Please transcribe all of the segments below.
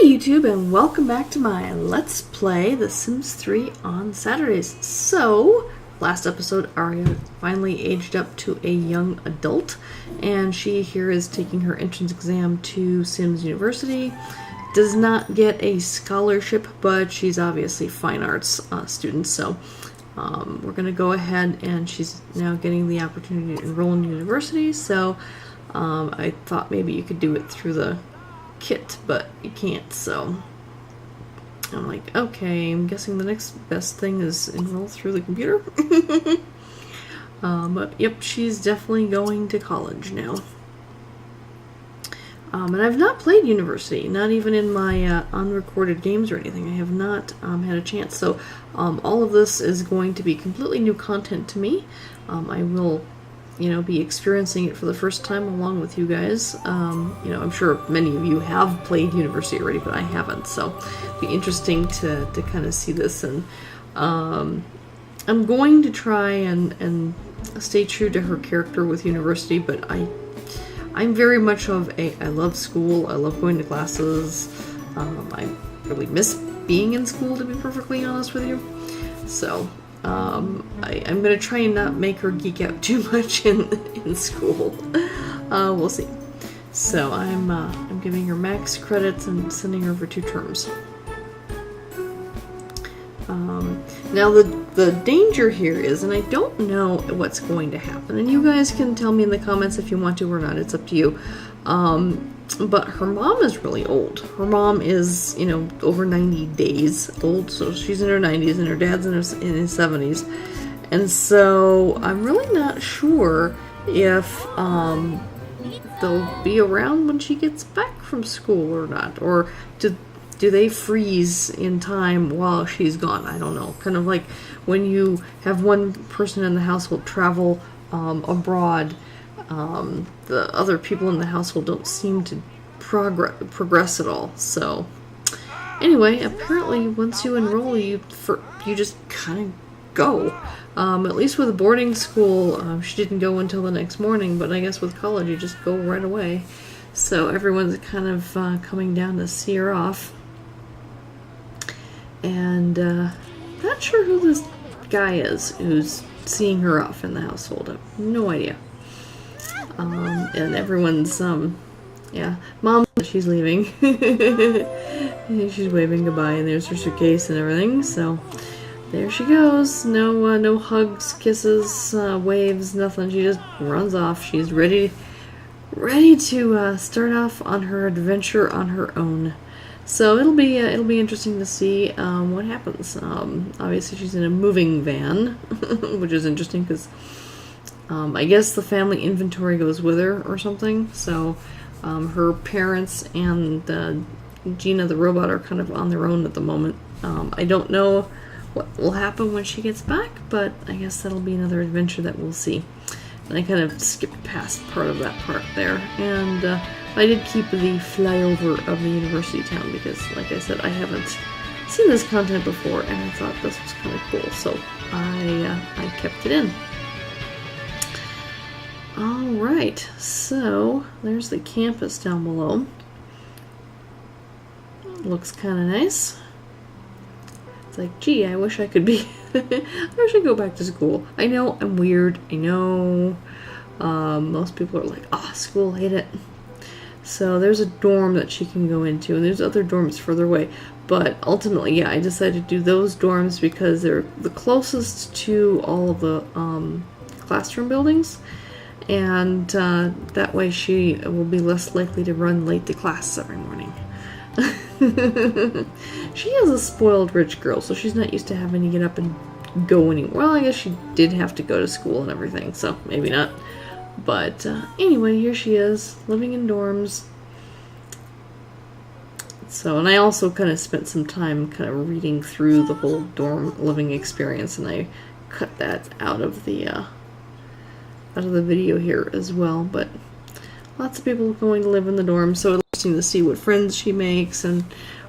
Hi YouTube, and welcome back to my Let's Play The Sims 3 on Saturdays. So, last episode Aria finally aged up to a young adult, and she here is taking her entrance exam to Sims University. Does not get a scholarship, but she's obviously fine arts student, so we're going to go ahead, and she's now getting the opportunity to enroll in university, so I thought maybe you could do it through the kit, but you can't, so I'm like, okay, I'm guessing the next best thing is enroll through the computer. But yep, she's definitely going to college now. And I've not played University, not even in my unrecorded games or anything. I have not had a chance, so all of this is going to be completely new content to me. I will be experiencing it for the first time along with you guys. I'm sure many of you have played University already, but I haven't, so it'll be interesting to kind of see this. And I'm going to try and stay true to her character with University, but I'm very much of I love school, I love going to classes. I really miss being in school, to be perfectly honest with you. So I'm going to try and not make her geek out too much in school. We'll see. So I'm giving her max credits and sending her for 2 terms. Now the danger here is, and I don't know what's going to happen, and you guys can tell me in the comments if you want to or not, it's up to you. But her mom is really old. Her mom is, over 90 days old, so she's in her 90s, and her dad's in his 70s. And so I'm really not sure if they'll be around when she gets back from school or not. Or do they freeze in time while she's gone? I don't know. Kind of like when you have one person in the household travel abroad, the other people in the household don't seem to progress at all. So anyway, apparently once you enroll, you just kind of go. At least with boarding school, she didn't go until the next morning, but I guess with college you just go right away. So everyone's kind of coming down to see her off. And not sure who this guy is who's seeing her off in the household. I have no idea. And everyone's, Mom, she's leaving. She's waving goodbye, and there's her suitcase and everything, so there she goes. No hugs, kisses, waves, nothing. She just runs off. She's ready to start off on her adventure on her own. So it'll be interesting to see what happens. Obviously she's in a moving van, which is interesting because I guess the family inventory goes with her or something. So her parents and Gina the robot are kind of on their own at the moment. I don't know what will happen when she gets back, but I guess that'll be another adventure that we'll see. And I kind of skipped past part of that part there. And I did keep the flyover of the university town because, like I said, I haven't seen this content before, and I thought this was kind of cool, so I kept it in. Alright, so there's the campus down below. Looks kind of nice. It's like, gee, I wish I could be... I wish I'd go back to school. I know, I'm weird. I know. Most people are like, school, hate it. So there's a dorm that she can go into, and there's other dorms further away. But ultimately, yeah, I decided to do those dorms because they're the closest to all of the classroom buildings. And that way she will be less likely to run late to class every morning. She is a spoiled rich girl, so she's not used to having to get up and go anywhere. Well, I guess she did have to go to school and everything, so maybe not. But anyway, here she is, living in dorms. So, and I also kind of spent some time kind of reading through the whole dorm living experience, and I cut that out of the video here as well. But lots of people going to live in the dorm, so it's interesting to see what friends she makes and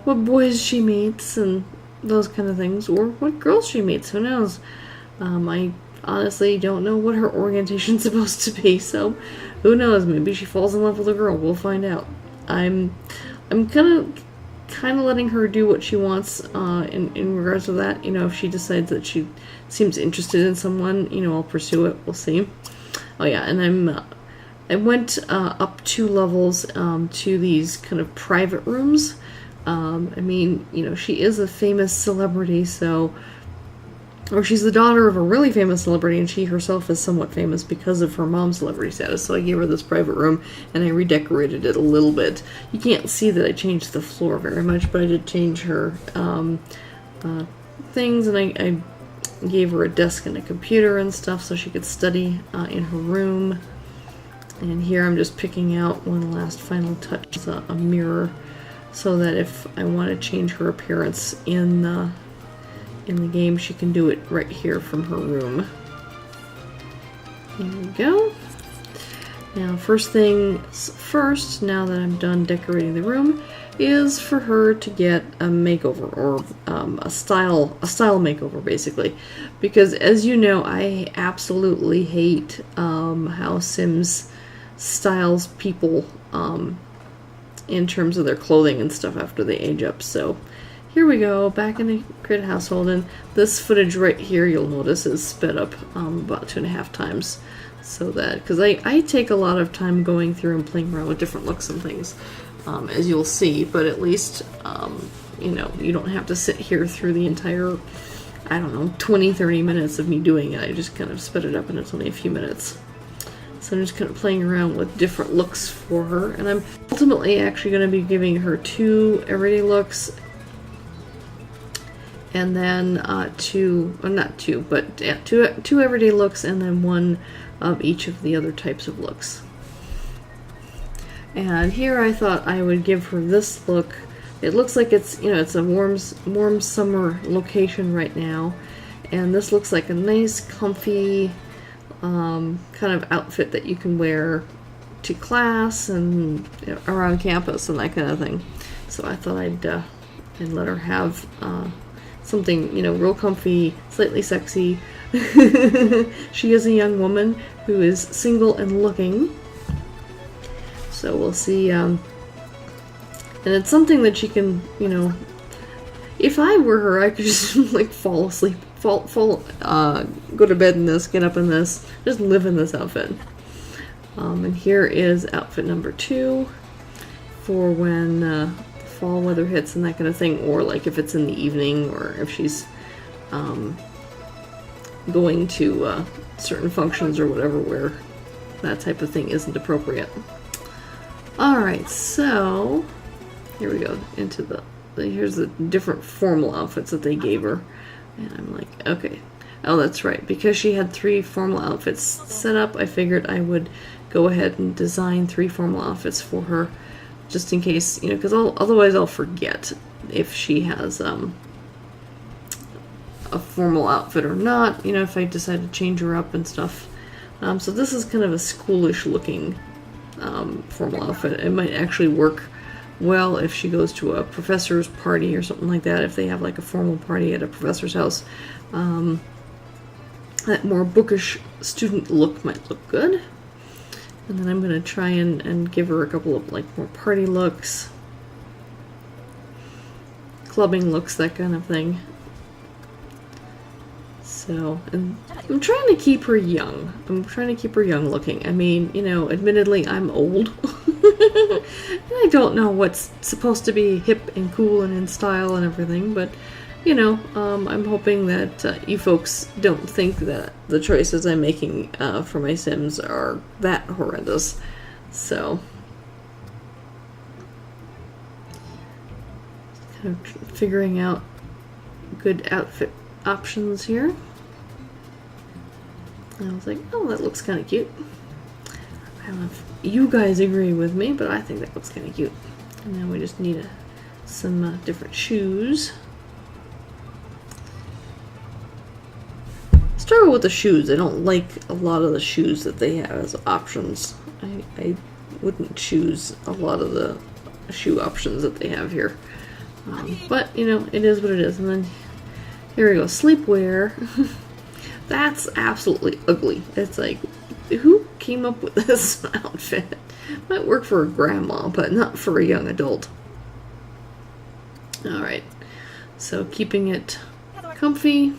what boys she meets and those kind of things, or what girls she meets. Who knows? I honestly don't know what her orientation's supposed to be, so who knows? Maybe she falls in love with a girl. We'll find out. I'm kind of kind of letting her do what she wants in regards to that. You know, if she decides that she seems interested in someone, you know, I'll pursue it. We'll see. Oh yeah, and I went up 2 levels to these kind of private rooms. I mean, you know, she is a famous celebrity, so... Or she's the daughter of a really famous celebrity, and she herself is somewhat famous because of her mom's celebrity status. So I gave her this private room, and I redecorated it a little bit. You can't see that I changed the floor very much, but I did change her things, and I gave her a desk and a computer and stuff so she could study in her room. And here I'm just picking out one last final touch, a mirror, so that if I want to change her appearance in the game, she can do it right here from her room. There we go. Now, first things first, now that I'm done decorating the room, is for her to get a makeover, or a style makeover, basically. Because, as you know, I absolutely hate how Sims styles people in terms of their clothing and stuff after they age up. So here we go, back in the created household, and this footage right here, you'll notice, is sped up about 2.5 times. So that, because I take a lot of time going through and playing around with different looks and things, as you'll see, but at least, you know, you don't have to sit here through the entire, I don't know, 20-30 minutes of me doing it. I just kind of sped it up, and it's only a few minutes. So I'm just kind of playing around with different looks for her, and I'm ultimately actually going to be giving her 2 everyday looks, and then two everyday looks, and then 1 of each of the other types of looks. And here I thought I would give her this look. It looks like it's, you know, it's a warm summer location right now, and this looks like a nice, comfy kind of outfit that you can wear to class and, you know, around campus and that kind of thing. So I thought I'd let her have something, you know, real comfy, slightly sexy. She is a young woman who is single and looking. So we'll see. And it's something that she can, you know, if I were her, I could just like fall asleep, go to bed in this, get up in this, just live in this outfit. And here is outfit number 2 for when fall weather hits and that kind of thing, or like if it's in the evening, or if she's going to certain functions or whatever where that type of thing isn't appropriate. Alright, so here we go into here's the different formal outfits that they gave her, and I'm like, okay, oh that's right, because she had 3 formal outfits set up, I figured I would go ahead and design 3 formal outfits for her, just in case, you know, because otherwise I'll forget if she has a formal outfit or not, you know, if I decide to change her up and stuff. So this is kind of a schoolish looking formal outfit. It might actually work well if she goes to a professor's party or something like that, if they have like a formal party at a professor's house. That more bookish student look might look good. And then I'm going to try and give her a couple of like more party looks, clubbing looks, that kind of thing. So, and I'm trying to keep her young. I'm trying to keep her young looking. I mean, you know, admittedly, I'm old. And I don't know what's supposed to be hip and cool and in style and everything, but, you know, I'm hoping that you folks don't think that the choices I'm making for my Sims are that horrendous. So, kind of figuring out good outfit options here. And I was like, oh, that looks kind of cute. I don't know if you guys agree with me, but I think that looks kind of cute. And now we just need some different shoes. Struggle with the shoes. I don't like a lot of the shoes that they have as options. I wouldn't choose a lot of the shoe options that they have here. But, you know, it is what it is. And then here we go, sleepwear. That's absolutely ugly. It's like, who came up with this outfit? Might work for a grandma, but not for a young adult. Alright, so keeping it comfy.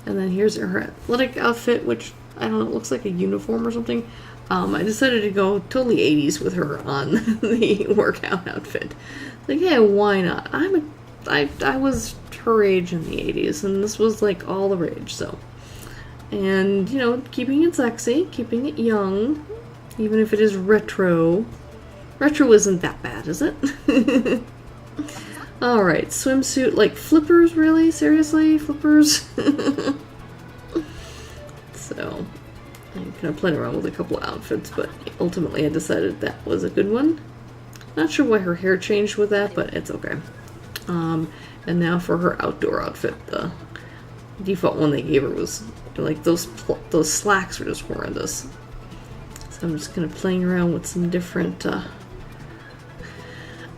And then here's her athletic outfit, which, I don't know, it looks like a uniform or something. I decided to go totally 80s with her on the workout outfit. Like, hey, why not? I was her age in the 80s, and this was like all the rage, so. And, you know, keeping it sexy, keeping it young, even if it is retro. Retro isn't that bad, is it? Alright, swimsuit, like flippers, really? Seriously? Flippers? So, I'm kind of playing around with a couple of outfits, but ultimately I decided that was a good one. Not sure why her hair changed with that, but it's okay. And now for her outdoor outfit, the default one they gave her was like those slacks were just horrendous. So I'm just kind of playing around with some different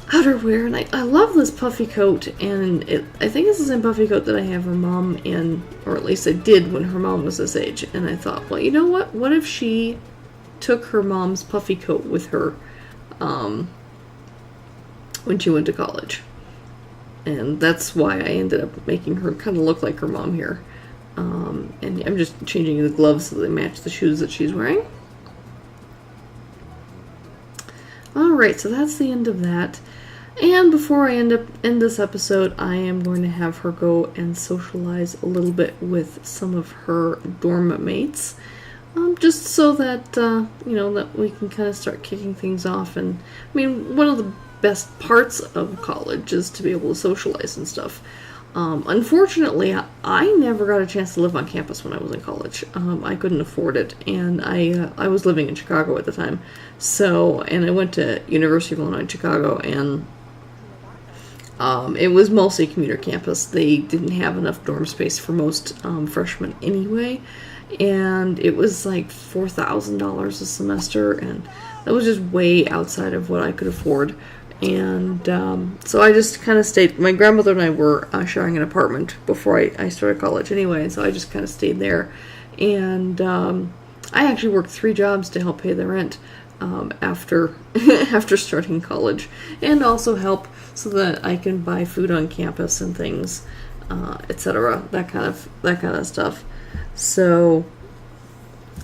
outerwear, and I love this puffy coat, and I think it's the same puffy coat that I have her mom in, or at least I did when her mom was this age. And I thought, well, you know what? What if she took her mom's puffy coat with her when she went to college? And that's why I ended up making her kind of look like her mom here. And I'm just changing the gloves so they match the shoes that she's wearing. Alright, so that's the end of that. And before I end this episode, I am going to have her go and socialize a little bit with some of her dorm mates. Just so that, you know, that we can kind of start kicking things off. And, I mean, one of the best parts of college is to be able to socialize and stuff. Unfortunately, I never got a chance to live on campus when I was in college. I couldn't afford it, and I was living in Chicago at the time. So, and I went to University of Illinois Chicago, and it was mostly commuter campus. They didn't have enough dorm space for most freshmen anyway, and it was like $4,000 a semester, and that was just way outside of what I could afford. And so I just kind of stayed. My grandmother and I were sharing an apartment before I started college anyway, and so I just kind of stayed there. And I actually worked 3 jobs to help pay the rent after after starting college, and also help so that I can buy food on campus and things, etc. That kind of stuff. So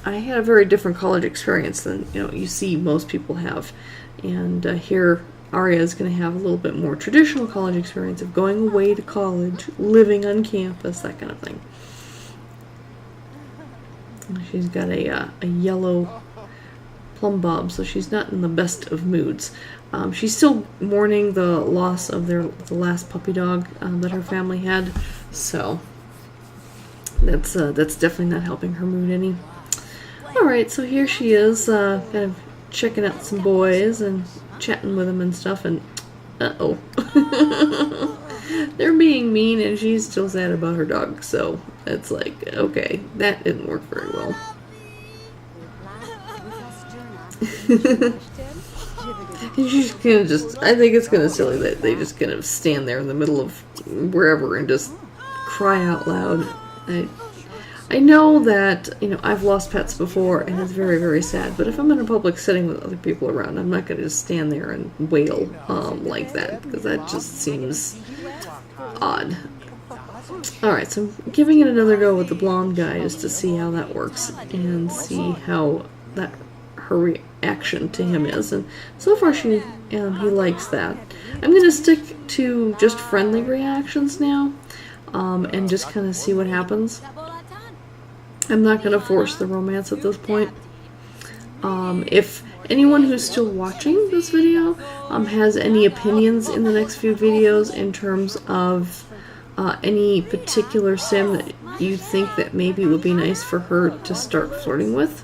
I had a very different college experience than you see most people have, and here Aria is going to have a little bit more traditional college experience of going away to college, living on campus, that kind of thing. She's got a yellow plumb bob, so she's not in the best of moods. She's still mourning the loss of the last puppy dog that her family had, so that's definitely not helping her mood any. Alright, so here she is, kind of checking out some boys and chatting with them and stuff, and uh-oh. They're being mean, and she's still sad about her dog, so it's like, okay, that didn't work very well. She's kind of just, I think it's kind of silly that they just kind of stand there in the middle of wherever and just cry out loud. I know that, I've lost pets before, and it's very, very sad, but if I'm in a public setting with other people around, I'm not going to just stand there and wail like that, because that just seems odd. Alright, so I'm giving it another go with the blonde guy just to see how that works, and see how her reaction to him is, and so far he likes that. I'm going to stick to just friendly reactions now, and just kind of see what happens. I'm not going to force the romance at this point. If anyone who's still watching this video has any opinions in the next few videos in terms of any particular sim that you think that maybe would be nice for her to start flirting with,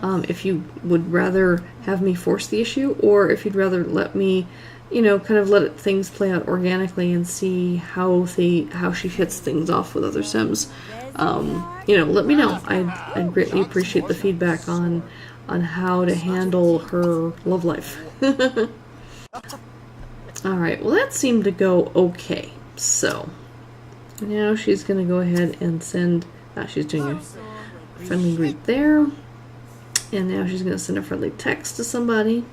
if you would rather have me force the issue, or if you'd rather let me, kind of let things play out organically and see how she hits things off with other sims. Let me know. I'd greatly appreciate the feedback on how to handle her love life. Alright, well that seemed to go okay. So, now she's going to go ahead and send, she's doing a friendly greet there. And now she's going to send a friendly text to somebody.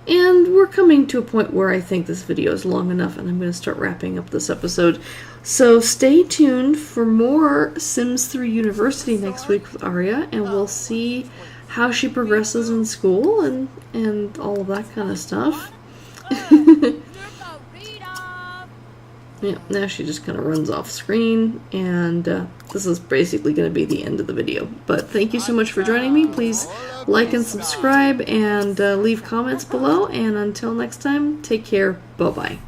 And we're coming to a point where I think this video is long enough and I'm going to start wrapping up this episode. So stay tuned for more Sims 3 University next week with Aria, and we'll see how she progresses in school and all of that kind of stuff. Yeah, now she just kind of runs off screen, and this is basically going to be the end of the video. But thank you so much for joining me. Please like and subscribe, and leave comments below. And until next time, take care. Bye-bye.